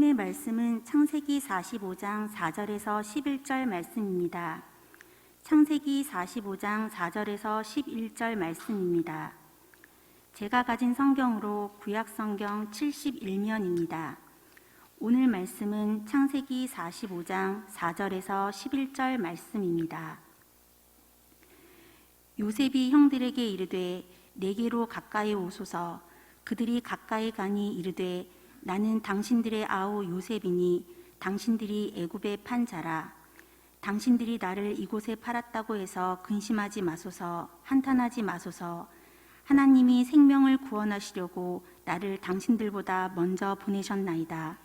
오늘 말씀은 창세기 45장 4절에서 11절 말씀입니다. 창세기 45장 4절에서 11절 말씀입니다. 제가 가진 성경으로 구약성경 71면입니다. 오늘 말씀은 창세기 45장 4절에서 11절 말씀입니다. 요셉이 형들에게 이르되 내게로 가까이 오소서. 그들이 가까이 가니 이르되 나는 당신들의 아우 요셉이니 당신들이 애굽에 판 자라. 당신들이 나를 이곳에 팔았다고 해서 근심하지 마소서. 한탄하지 마소서. 하나님이 생명을 구원하시려고 나를 당신들보다 먼저 보내셨나이다.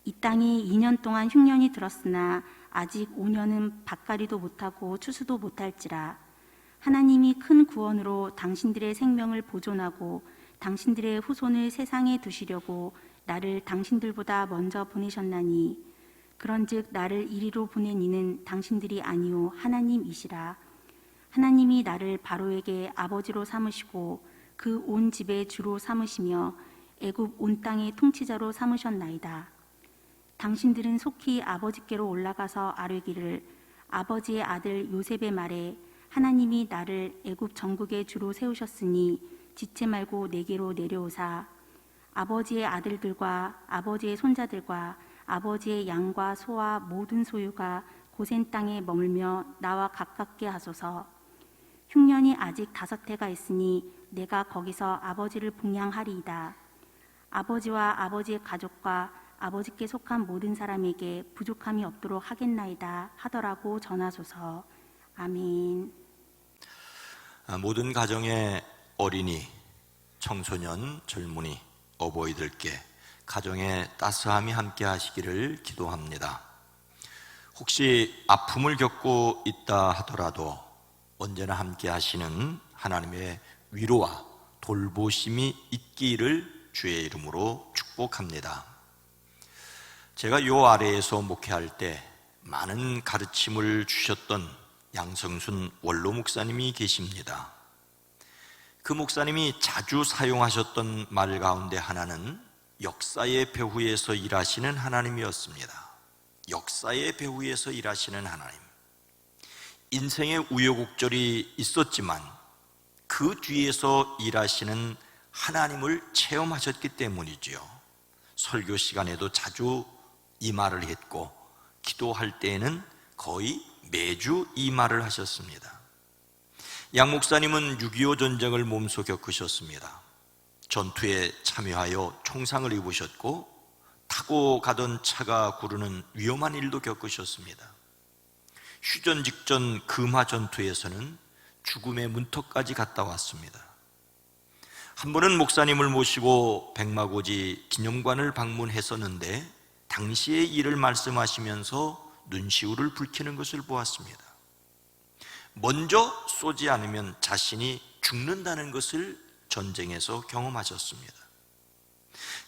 이 땅이 2년 동안 흉년이 들었으나 아직 5년은 밭갈이도 못하고 추수도 못할지라. 하나님이 큰 구원으로 당신들의 생명을 보존하고 당신들의 후손을 세상에 두시려고 나를 당신들보다 먼저 보내셨나니 그런즉 나를 이리로 보낸 이는 당신들이 아니요 하나님이시라. 하나님이 나를 바로에게 아버지로 삼으시고 그 온 집의 주로 삼으시며 애굽 온 땅의 통치자로 삼으셨나이다. 당신들은 속히 아버지께로 올라가서 아뢰기를 아버지의 아들 요셉의 말에 하나님이 나를 애굽 전국의 주로 세우셨으니 지체 말고 내게로 내려오사 아버지의 아들들과 아버지의 손자들과 아버지의 양과 소와 모든 소유가 고센 땅에 머물며 나와 가깝게 하소서. 흉년이 아직 5해가 있으니 내가 거기서 아버지를 봉양하리이다. 아버지와 아버지의 가족과 아버지께 속한 모든 사람에게 부족함이 없도록 하겠나이다 하더라고 전하소서. 아멘. 모든 가정의 어린이, 청소년, 젊은이, 어버이들께 가정의 따스함이 함께 하시기를 기도합니다. 혹시 아픔을 겪고 있다 하더라도 언제나 함께 하시는 하나님의 위로와 돌보심이 있기를 주의 이름으로 축복합니다. 제가 요 아래에서 목회할 때 많은 가르침을 주셨던 양성순 원로 목사님이 계십니다. 그 목사님이 자주 사용하셨던 말 가운데 하나는 역사의 배후에서 일하시는 하나님이었습니다. 역사의 배후에서 일하시는 하나님. 인생의 우여곡절이 있었지만 그 뒤에서 일하시는 하나님을 체험하셨기 때문이지요. 설교 시간에도 자주 이 말을 했고 기도할 때에는 거의 매주 이 말을 하셨습니다. 양 목사님은 6.25 전쟁을 몸소 겪으셨습니다. 전투에 참여하여 총상을 입으셨고 타고 가던 차가 구르는 위험한 일도 겪으셨습니다. 휴전 직전 금화 전투에서는 죽음의 문턱까지 갔다 왔습니다. 한 번은 목사님을 모시고 백마고지 기념관을 방문했었는데 당시의 일을 말씀하시면서 눈시울을 붉히는 것을 보았습니다. 먼저 쏘지 않으면 자신이 죽는다는 것을 전쟁에서 경험하셨습니다.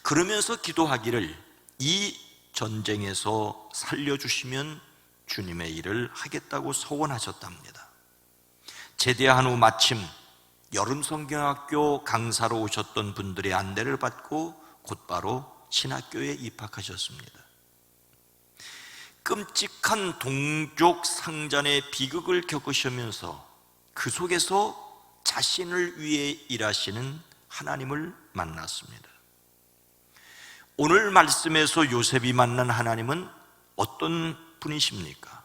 그러면서 기도하기를 이 전쟁에서 살려주시면 주님의 일을 하겠다고 서원하셨답니다. 제대한 후 마침 여름성경학교 강사로 오셨던 분들의 안내를 받고 곧바로 신학교에 입학하셨습니다. 끔찍한 동족 상잔의 비극을 겪으시면서 그 속에서 자신을 위해 일하시는 하나님을 만났습니다. 오늘 말씀에서 요셉이 만난 하나님은 어떤 분이십니까?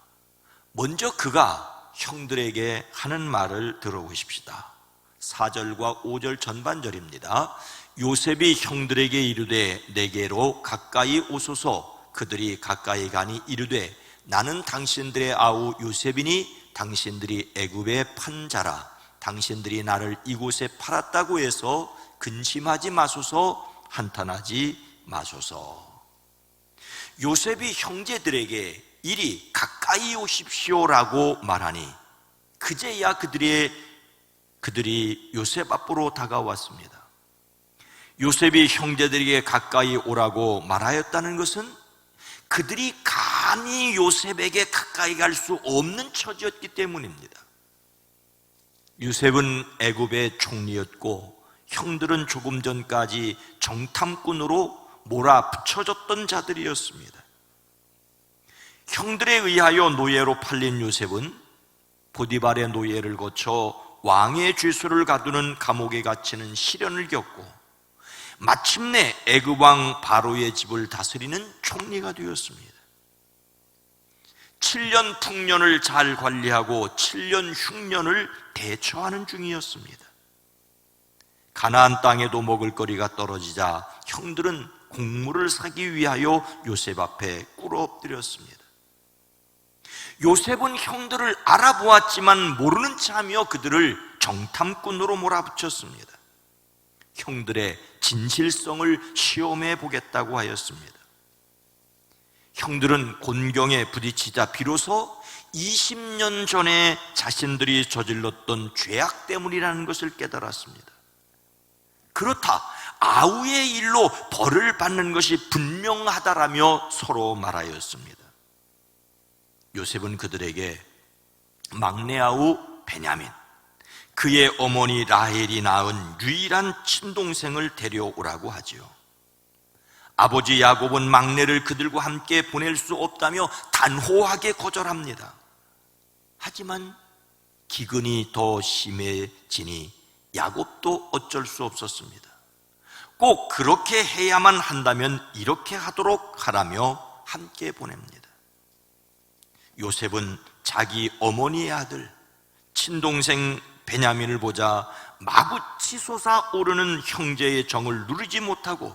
먼저 그가 형들에게 하는 말을 들어보십시다. 4절과 5절 전반절입니다. 요셉이 형들에게 이르되 내게로 가까이 오소서. 그들이 가까이 가니 이르되 나는 당신들의 아우 요셉이니 당신들이 애굽에 판 자라. 당신들이 나를 이곳에 팔았다고 해서 근심하지 마소서. 한탄하지 마소서. 요셉이 형제들에게 이리 가까이 오십시오라고 말하니 그제야 그들이 요셉 앞으로 다가왔습니다. 요셉이 형제들에게 가까이 오라고 말하였다는 것은 그들이 감히 요셉에게 가까이 갈 수 없는 처지였기 때문입니다. 요셉은 애굽의 총리였고 형들은 조금 전까지 정탐꾼으로 몰아붙여졌던 자들이었습니다. 형들에 의하여 노예로 팔린 요셉은 보디발의 노예를 거쳐 왕의 죄수를 가두는 감옥에 갇히는 시련을 겪고 마침내 애굽 왕 바로의 집을 다스리는 총리가 되었습니다. 7년 풍년을 잘 관리하고 7년 흉년을 대처하는 중이었습니다. 가나안 땅에도 먹을 거리가 떨어지자 형들은 곡물을 사기 위하여 요셉 앞에 꿇어 엎드렸습니다. 요셉은 형들을 알아보았지만 모르는 체하며 그들을 정탐꾼으로 몰아붙였습니다. 형들의 진실성을 시험해 보겠다고 하였습니다. 형들은 곤경에 부딪히자 비로소 20년 전에 자신들이 저질렀던 죄악 때문이라는 것을 깨달았습니다. 그렇다, 아우의 일로 벌을 받는 것이 분명하다라며 서로 말하였습니다. 요셉은 그들에게 막내 아우 베냐민, 그의 어머니 라헬이 낳은 유일한 친동생을 데려오라고 하지요. 아버지 야곱은 막내를 그들과 함께 보낼 수 없다며 단호하게 거절합니다. 하지만 기근이 더 심해지니 야곱도 어쩔 수 없었습니다. 꼭 그렇게 해야만 한다면 이렇게 하도록 하라며 함께 보냅니다. 요셉은 자기 어머니의 아들 친동생 베냐민을 보자 마구치 솟아오르는 형제의 정을 누르지 못하고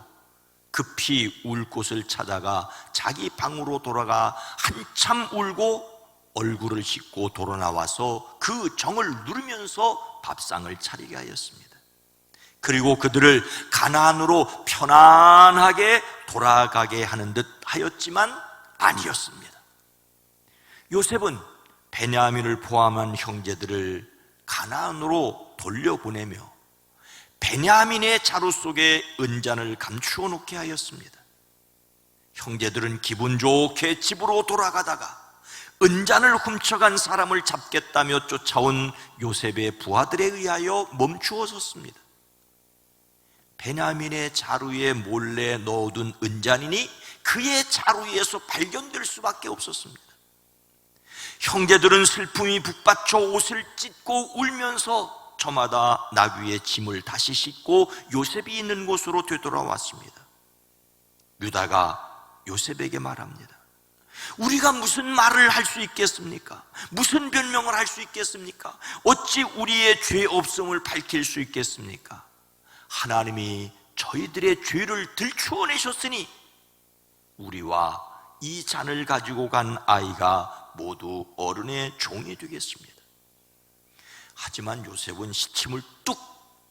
급히 울 곳을 찾아가 자기 방으로 돌아가 한참 울고 얼굴을 씻고 돌아 나와서 그 정을 누르면서 밥상을 차리게 하였습니다. 그리고 그들을 가나안으로 편안하게 돌아가게 하는 듯 하였지만 아니었습니다. 요셉은 베냐민을 포함한 형제들을 가나안으로 돌려보내며 베냐민의 자루 속에 은잔을 감추어 놓게 하였습니다. 형제들은 기분 좋게 집으로 돌아가다가 은잔을 훔쳐간 사람을 잡겠다며 쫓아온 요셉의 부하들에 의하여 멈추어 섰습니다. 베냐민의 자루에 몰래 넣어둔 은잔이니 그의 자루에서 발견될 수밖에 없었습니다. 형제들은 슬픔이 북받쳐 옷을 찢고 울면서 저마다 나귀의 짐을 다시 싣고 요셉이 있는 곳으로 되돌아왔습니다. 유다가 요셉에게 말합니다. 우리가 무슨 말을 할 수 있겠습니까? 무슨 변명을 할 수 있겠습니까? 어찌 우리의 죄 없음을 밝힐 수 있겠습니까? 하나님이 저희들의 죄를 들추어내셨으니 우리와 이 잔을 가지고 간 아이가 모두 어른의 종이 되겠습니다. 하지만 요셉은 시침을 뚝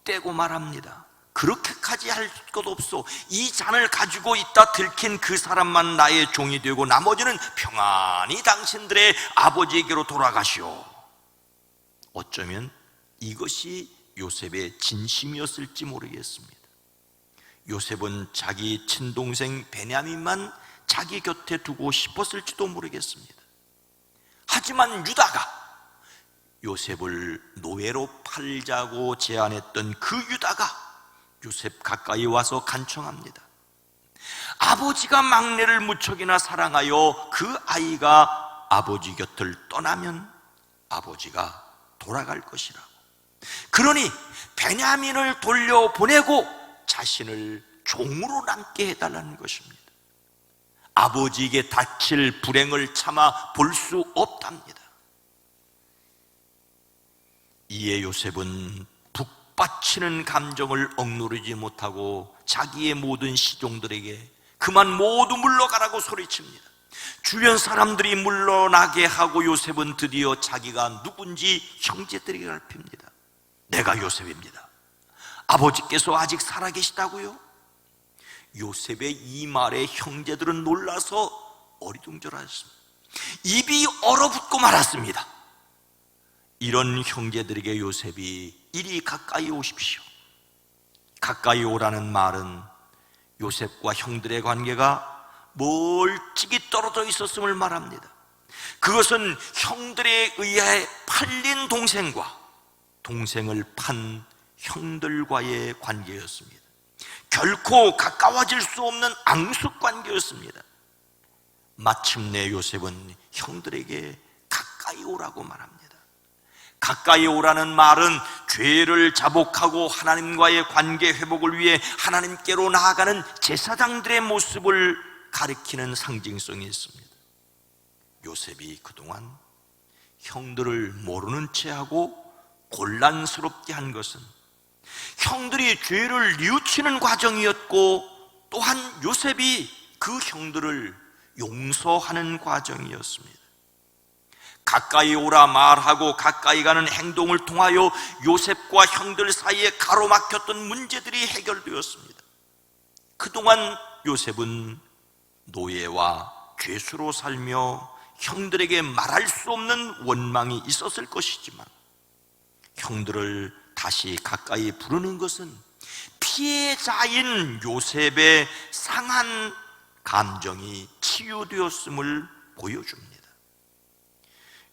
떼고 말합니다. 그렇게까지 할 것 없소. 이 잔을 가지고 있다 들킨 그 사람만 나의 종이 되고 나머지는 평안히 당신들의 아버지에게로 돌아가시오. 어쩌면 이것이 요셉의 진심이었을지 모르겠습니다. 요셉은 자기 친동생 베냐민만 자기 곁에 두고 싶었을지도 모르겠습니다. 하지만 유다가 요셉을 노예로 팔자고 제안했던 그 유다가 요셉 가까이 와서 간청합니다. 아버지가 막내를 무척이나 사랑하여 그 아이가 아버지 곁을 떠나면 아버지가 돌아갈 것이라고. 그러니 베냐민을 돌려보내고 자신을 종으로 남게 해달라는 것입니다. 아버지에게 닥칠 불행을 참아 볼 수 없답니다. 이에 요셉은 북받치는 감정을 억누르지 못하고 자기의 모든 시종들에게 그만 모두 물러가라고 소리칩니다. 주변 사람들이 물러나게 하고 요셉은 드디어 자기가 누군지 형제들에게 알립니다. 내가 요셉입니다. 아버지께서 아직 살아계시다고요? 요셉의 이 말에 형제들은 놀라서 어리둥절하였습니다. 입이 얼어붙고 말았습니다. 이런 형제들에게 요셉이 이리 가까이 오십시오. 가까이 오라는 말은 요셉과 형들의 관계가 멀찍이 떨어져 있었음을 말합니다. 그것은 형들에 의해 팔린 동생과 동생을 판 형들과의 관계였습니다. 결코 가까워질 수 없는 앙숙 관계였습니다. 마침내 요셉은 형들에게 가까이 오라고 말합니다. 가까이 오라는 말은 죄를 자복하고 하나님과의 관계 회복을 위해 하나님께로 나아가는 제사장들의 모습을 가리키는 상징성이 있습니다. 요셉이 그동안 형들을 모르는 채 하고 곤란스럽게 한 것은 형들이 죄를 뉘우치는 과정이었고, 또한 요셉이 그 형들을 용서하는 과정이었습니다. 가까이 오라 말하고 가까이 가는 행동을 통하여 요셉과 형들 사이에 가로막혔던 문제들이 해결되었습니다. 그동안 요셉은 노예와 죄수로 살며 형들에게 말할 수 없는 원망이 있었을 것이지만, 형들을 다시 가까이 부르는 것은 피해자인 요셉의 상한 감정이 치유되었음을 보여줍니다.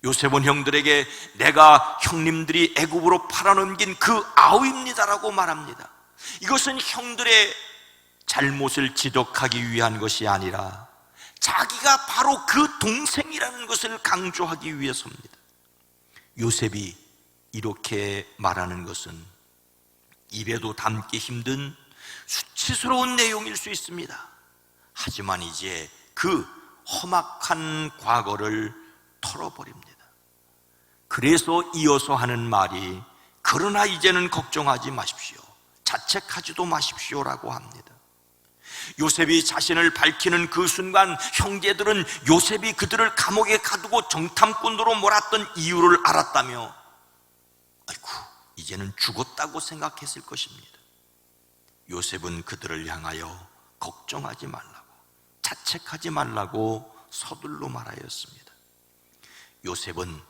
요셉은 형들에게 내가 형님들이 애굽으로 팔아넘긴 그 아우입니다라고 말합니다. 이것은 형들의 잘못을 지적하기 위한 것이 아니라 자기가 바로 그 동생이라는 것을 강조하기 위해서입니다. 요셉이 이렇게 말하는 것은 입에도 담기 힘든 수치스러운 내용일 수 있습니다. 하지만 이제 그 험악한 과거를 털어버립니다. 그래서 이어서 하는 말이 그러나 이제는 걱정하지 마십시오, 자책하지도 마십시오라고 합니다. 요셉이 자신을 밝히는 그 순간 형제들은 요셉이 그들을 감옥에 가두고 정탐꾼으로 몰았던 이유를 알았다며 아이고 이제는 죽었다고 생각했을 것입니다. 요셉은 그들을 향하여 걱정하지 말라고, 자책하지 말라고 서둘러 말하였습니다. 요셉은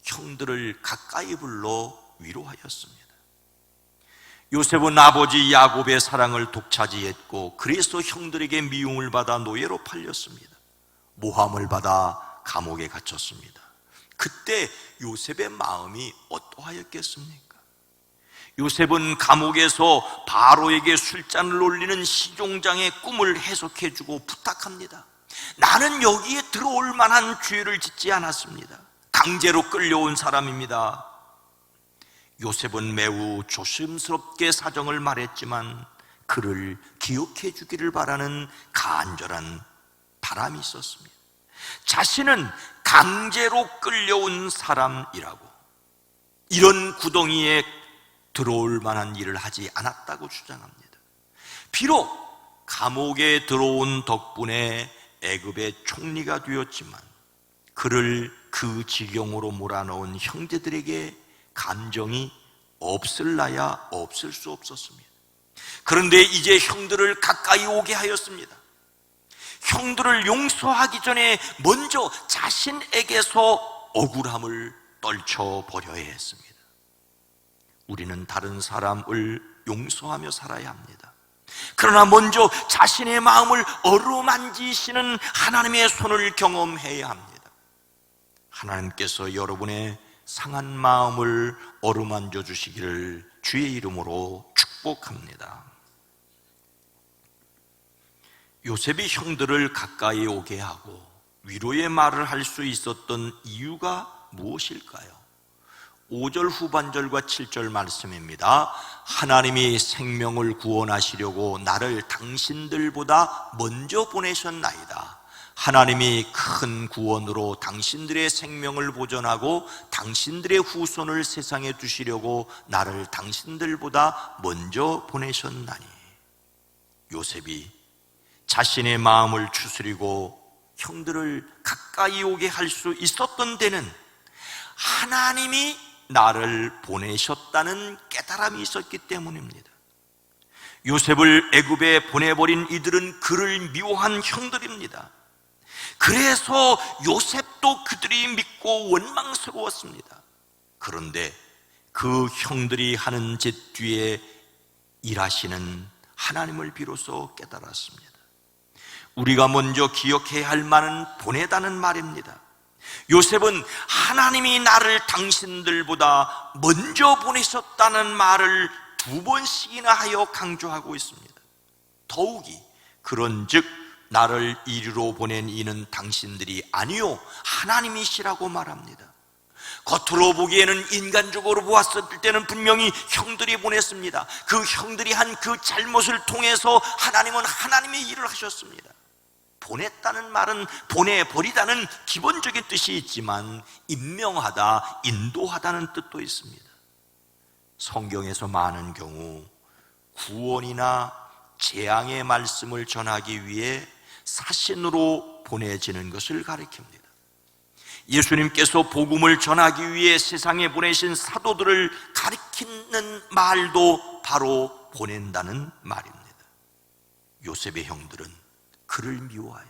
형들을 가까이 불러 위로하였습니다. 요셉은 아버지 야곱의 사랑을 독차지했고, 그래서 형들에게 미움을 받아 노예로 팔렸습니다. 모함을 받아 감옥에 갇혔습니다. 그때 요셉의 마음이 어떠하였겠습니까? 요셉은 감옥에서 바로에게 술잔을 올리는 시종장의 꿈을 해석해주고 부탁합니다. 나는 여기에 들어올 만한 죄를 짓지 않았습니다. 강제로 끌려온 사람입니다. 요셉은 매우 조심스럽게 사정을 말했지만 그를 기억해 주기를 바라는 간절한 바람이 있었습니다. 자신은 강제로 끌려온 사람이라고, 이런 구덩이에 들어올 만한 일을 하지 않았다고 주장합니다. 비록 감옥에 들어온 덕분에 애굽의 총리가 되었지만 그를 그 지경으로 몰아넣은 형제들에게 감정이 없을라야 없을 수 없었습니다. 그런데 이제 형들을 가까이 오게 하였습니다. 형들을 용서하기 전에 먼저 자신에게서 억울함을 떨쳐버려야 했습니다. 우리는 다른 사람을 용서하며 살아야 합니다. 그러나 먼저 자신의 마음을 어루만지시는 하나님의 손을 경험해야 합니다. 하나님께서 여러분의 상한 마음을 어루만져 주시기를 주의 이름으로 축복합니다. 요셉이 형들을 가까이 오게 하고 위로의 말을 할 수 있었던 이유가 무엇일까요? 5절 후반절과 7절 말씀입니다. 하나님이 생명을 구원하시려고 나를 당신들보다 먼저 보내셨나이다. 하나님이 큰 구원으로 당신들의 생명을 보존하고 당신들의 후손을 세상에 두시려고 나를 당신들보다 먼저 보내셨나니. 요셉이 자신의 마음을 추스리고 형들을 가까이 오게 할 수 있었던 데는 하나님이 나를 보내셨다는 깨달음이 있었기 때문입니다. 요셉을 애굽에 보내버린 이들은 그를 미워한 형들입니다. 그래서 요셉도 그들이 믿고 원망스러웠습니다. 그런데 그 형들이 하는 짓 뒤에 일하시는 하나님을 비로소 깨달았습니다. 우리가 먼저 기억해야 할 말은 보내다는 말입니다. 요셉은 하나님이 나를 당신들보다 먼저 보내셨다는 말을 2번씩이나 하여 강조하고 있습니다. 더욱이 그런즉 나를 이리로 보낸 이는 당신들이 아니요 하나님이시라고 말합니다. 겉으로 보기에는 인간적으로 보았을 때는 분명히 형들이 보냈습니다. 그 형들이 한 그 잘못을 통해서 하나님은 하나님의 일을 하셨습니다. 보냈다는 말은 보내버리다는 기본적인 뜻이 있지만 임명하다, 인도하다는 뜻도 있습니다. 성경에서 많은 경우 구원이나 재앙의 말씀을 전하기 위해 사신으로 보내지는 것을 가리킵니다. 예수님께서 복음을 전하기 위해 세상에 보내신 사도들을 가리키는 말도 바로 보낸다는 말입니다. 요셉의 형들은 그를 미워하여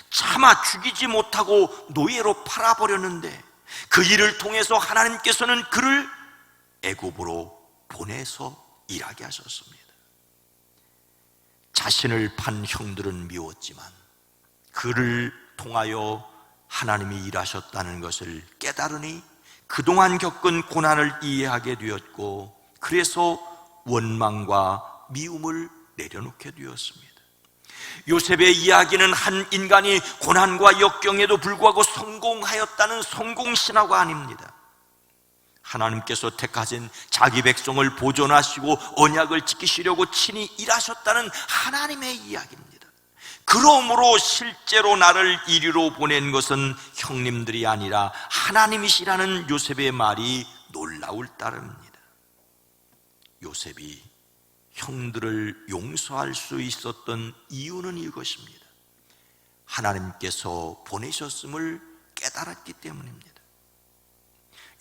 차마 죽이지 못하고 노예로 팔아버렸는데 그 일을 통해서 하나님께서는 그를 애굽으로 보내서 일하게 하셨습니다. 자신을 판 형들은 미웠지만 그를 통하여 하나님이 일하셨다는 것을 깨달으니 그동안 겪은 고난을 이해하게 되었고 그래서 원망과 미움을 내려놓게 되었습니다. 요셉의 이야기는 한 인간이 고난과 역경에도 불구하고 성공하였다는 성공신화가 아닙니다. 하나님께서 택하신 자기 백성을 보존하시고 언약을 지키시려고 친히 일하셨다는 하나님의 이야기입니다. 그러므로 실제로 나를 이리로 보낸 것은 형님들이 아니라 하나님이시라는 요셉의 말이 놀라울 따름입니다. 요셉이 형들을 용서할 수 있었던 이유는 이것입니다. 하나님께서 보내셨음을 깨달았기 때문입니다.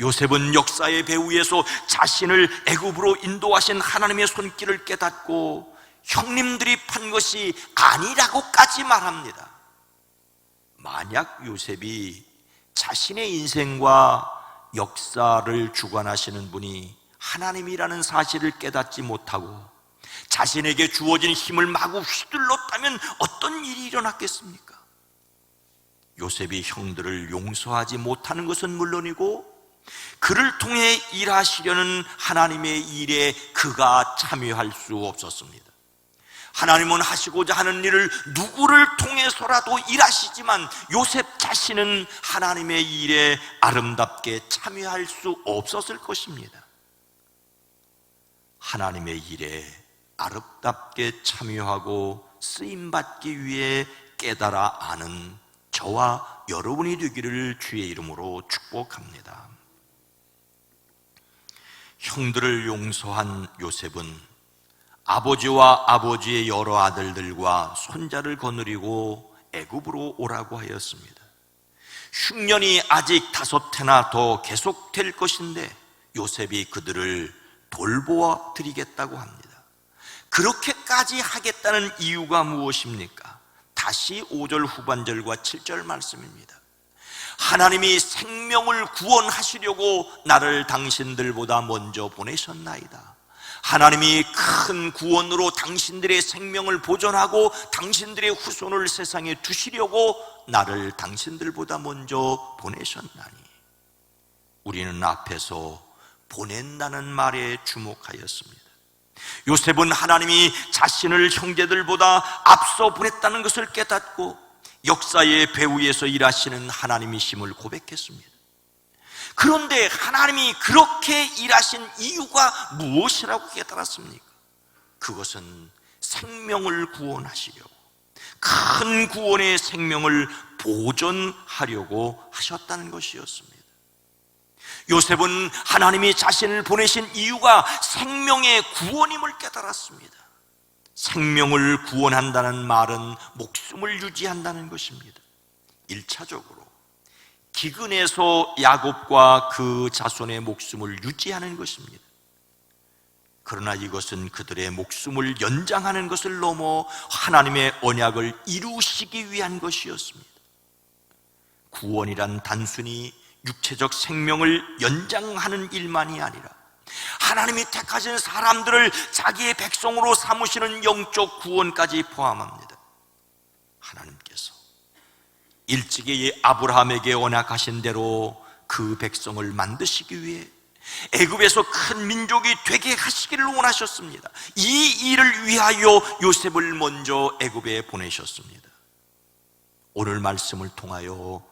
요셉은 역사의 배후에서 자신을 애굽으로 인도하신 하나님의 손길을 깨닫고 형님들이 판 것이 아니라고까지 말합니다. 만약 요셉이 자신의 인생과 역사를 주관하시는 분이 하나님이라는 사실을 깨닫지 못하고 자신에게 주어진 힘을 마구 휘둘렀다면 어떤 일이 일어났겠습니까? 요셉이 형들을 용서하지 못하는 것은 물론이고 그를 통해 일하시려는 하나님의 일에 그가 참여할 수 없었습니다. 하나님은 하시고자 하는 일을 누구를 통해서라도 일하시지만 요셉 자신은 하나님의 일에 아름답게 참여할 수 없었을 것입니다. 하나님의 일에 아름답게 참여하고 쓰임받기 위해 깨달아 아는 저와 여러분이 되기를 주의 이름으로 축복합니다. 형들을 용서한 요셉은 아버지와 아버지의 여러 아들들과 손자를 거느리고 애굽으로 오라고 하였습니다. 흉년이 아직 5해나 더 계속될 것인데 요셉이 그들을 돌보아 드리겠다고 합니다. 그렇게까지 하겠다는 이유가 무엇입니까? 다시 5절 후반절과 7절 말씀입니다. 하나님이 생명을 구원하시려고 나를 당신들보다 먼저 보내셨나이다. 하나님이 큰 구원으로 당신들의 생명을 보존하고 당신들의 후손을 세상에 두시려고 나를 당신들보다 먼저 보내셨나니. 우리는 앞에서 보낸다는 말에 주목하였습니다. 요셉은 하나님이 자신을 형제들보다 앞서 보냈다는 것을 깨닫고 역사의 배후에서 일하시는 하나님이심을 고백했습니다. 그런데 하나님이 그렇게 일하신 이유가 무엇이라고 깨달았습니까? 그것은 생명을 구원하시려고, 큰 구원의 생명을 보존하려고 하셨다는 것이었습니다. 요셉은 하나님이 자신을 보내신 이유가 생명의 구원임을 깨달았습니다. 생명을 구원한다는 말은 목숨을 유지한다는 것입니다. 1차적으로 기근에서 야곱과 그 자손의 목숨을 유지하는 것입니다. 그러나 이것은 그들의 목숨을 연장하는 것을 넘어 하나님의 언약을 이루시기 위한 것이었습니다. 구원이란 단순히 육체적 생명을 연장하는 일만이 아니라 하나님이 택하신 사람들을 자기의 백성으로 삼으시는 영적 구원까지 포함합니다. 하나님께서 일찍이 아브라함에게 언약하신 대로 그 백성을 만드시기 위해 애굽에서 큰 민족이 되게 하시기를 원하셨습니다. 이 일을 위하여 요셉을 먼저 애굽에 보내셨습니다. 오늘 말씀을 통하여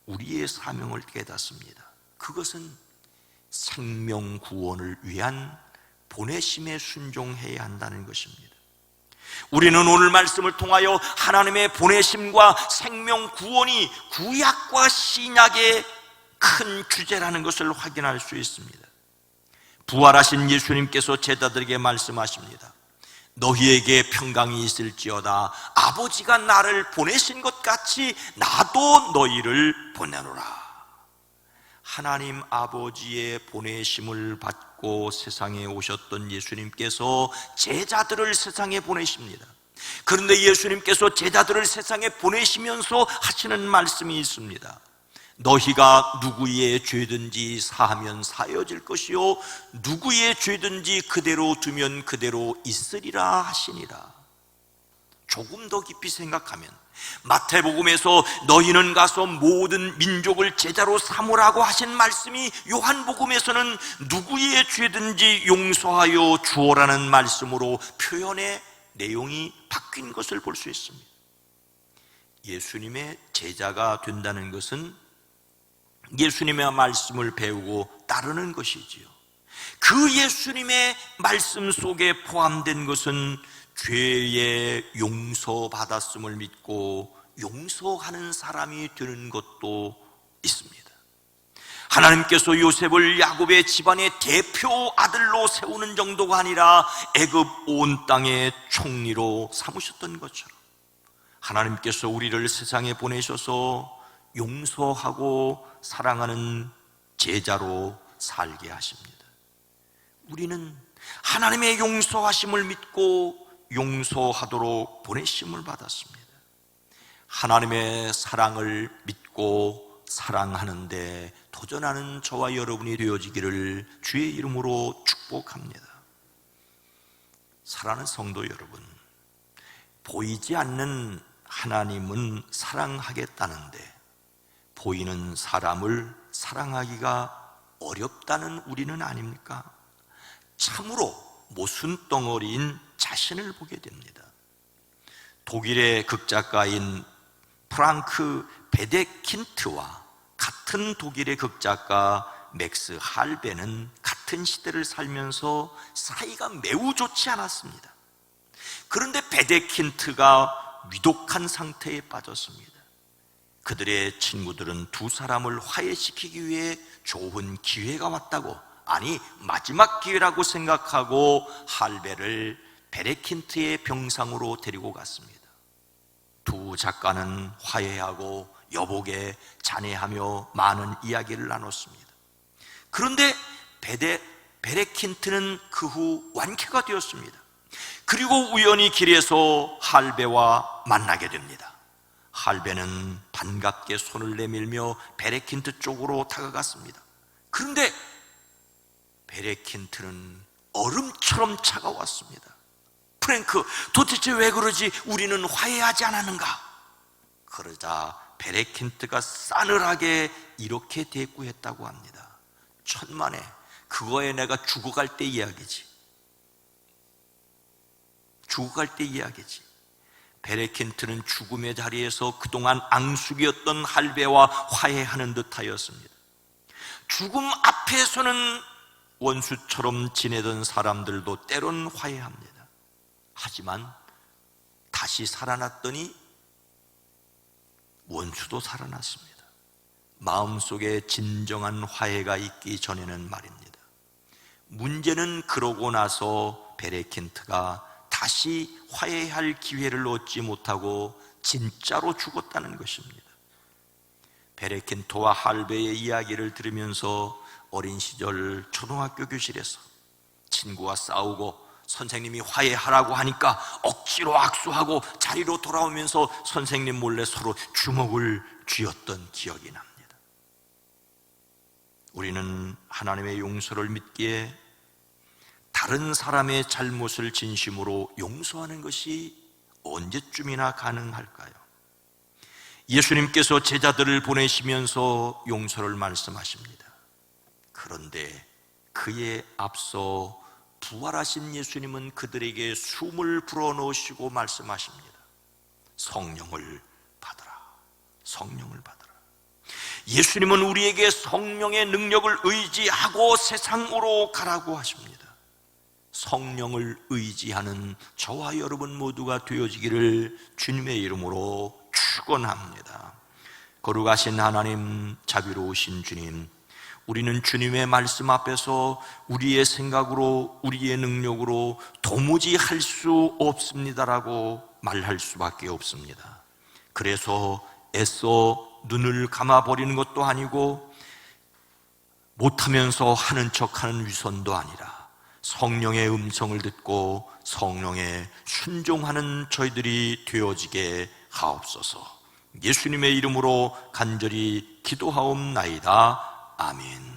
우리의 사명을 깨닫습니다. 그것은 생명 구원을 위한 보내심에 순종해야 한다는 것입니다. 우리는 오늘 말씀을 통하여 하나님의 보내심과 생명 구원이 구약과 신약의 큰 주제라는 것을 확인할 수 있습니다. 부활하신 예수님께서 제자들에게 말씀하십니다. 너희에게 평강이 있을지어다. 아버지가 나를 보내신 것 같이 나도 너희를 보내노라. 하나님 아버지의 보내심을 받고 세상에 오셨던 예수님께서 제자들을 세상에 보내십니다. 그런데 예수님께서 제자들을 세상에 보내시면서 하시는 말씀이 있습니다. 너희가 누구의 죄든지 사하면 사여질 것이요 누구의 죄든지 그대로 두면 그대로 있으리라 하시니라. 조금 더 깊이 생각하면 마태복음에서 너희는 가서 모든 민족을 제자로 삼으라고 하신 말씀이 요한복음에서는 누구의 죄든지 용서하여 주어라는 말씀으로 표현의 내용이 바뀐 것을 볼 수 있습니다. 예수님의 제자가 된다는 것은 예수님의 말씀을 배우고 따르는 것이지요. 그 예수님의 말씀 속에 포함된 것은 죄의 용서받았음을 믿고 용서하는 사람이 되는 것도 있습니다. 하나님께서 요셉을 야곱의 집안의 대표 아들로 세우는 정도가 아니라 애굽 온 땅의 총리로 삼으셨던 것처럼 하나님께서 우리를 세상에 보내셔서 용서하고 사랑하는 제자로 살게 하십니다. 우리는 하나님의 용서하심을 믿고 용서하도록 보내심을 받았습니다. 하나님의 사랑을 믿고 사랑하는데 도전하는 저와 여러분이 되어지기를 주의 이름으로 축복합니다. 사랑하는 성도 여러분, 보이지 않는 하나님은 사랑하겠다는데 보이는 사람을 사랑하기가 어렵다는 우리는 아닙니까? 참으로 모순덩어리인 자신을 보게 됩니다. 독일의 극작가인 프랑크 베데킨트와 같은 독일의 극작가 맥스 할베는 같은 시대를 살면서 사이가 매우 좋지 않았습니다. 그런데 베데킨트가 위독한 상태에 빠졌습니다. 그들의 친구들은 두 사람을 화해시키기 위해 좋은 기회가 왔다고, 아니 마지막 기회라고 생각하고 할베를 베데킨트의 병상으로 데리고 갔습니다. 두 작가는 화해하고 여복에 잔해하며 많은 이야기를 나눴습니다. 그런데 베데킨트는 그 후 완쾌가 되었습니다. 그리고 우연히 길에서 할베와 만나게 됩니다. 할베는 반갑게 손을 내밀며 베데킨트 쪽으로 다가갔습니다. 그런데 베데킨트는 얼음처럼 차가웠습니다. 프랭크, 도대체 왜 그러지? 우리는 화해하지 않았는가? 그러자 베데킨트가 싸늘하게 이렇게 대꾸했다고 합니다. 천만에, 그거에 내가 죽어갈 때 이야기지. 죽어갈 때 이야기지. 베데킨트는 죽음의 자리에서 그동안 앙숙이었던 할베와 화해하는 듯하였습니다. 죽음 앞에서는 원수처럼 지내던 사람들도 때론 화해합니다. 하지만 다시 살아났더니 원수도 살아났습니다. 마음속에 진정한 화해가 있기 전에는 말입니다. 문제는 그러고 나서 베데킨트가 다시 화해할 기회를 얻지 못하고 진짜로 죽었다는 것입니다. 베데킨트와 할베의 이야기를 들으면서 어린 시절 초등학교 교실에서 친구와 싸우고 선생님이 화해하라고 하니까 억지로 악수하고 자리로 돌아오면서 선생님 몰래 서로 주먹을 쥐었던 기억이 납니다. 우리는 하나님의 용서를 믿기에 다른 사람의 잘못을 진심으로 용서하는 것이 언제쯤이나 가능할까요? 예수님께서 제자들을 보내시면서 용서를 말씀하십니다. 그런데 그에 앞서 부활하신 예수님은 그들에게 숨을 불어넣으시고 말씀하십니다. 성령을 받으라. 성령을 받으라. 예수님은 우리에게 성령의 능력을 의지하고 세상으로 가라고 하십니다. 성령을 의지하는 저와 여러분 모두가 되어지기를 주님의 이름으로 축원합니다. 거룩하신 하나님, 자비로우신 주님, 우리는 주님의 말씀 앞에서 우리의 생각으로, 우리의 능력으로 도무지 할 수 없습니다라고 말할 수밖에 없습니다. 그래서 애써 눈을 감아버리는 것도 아니고 못하면서 하는 척하는 위선도 아니라 성령의 음성을 듣고 성령에 순종하는 저희들이 되어지게 하옵소서. 예수님의 이름으로 간절히 기도하옵나이다. 아멘.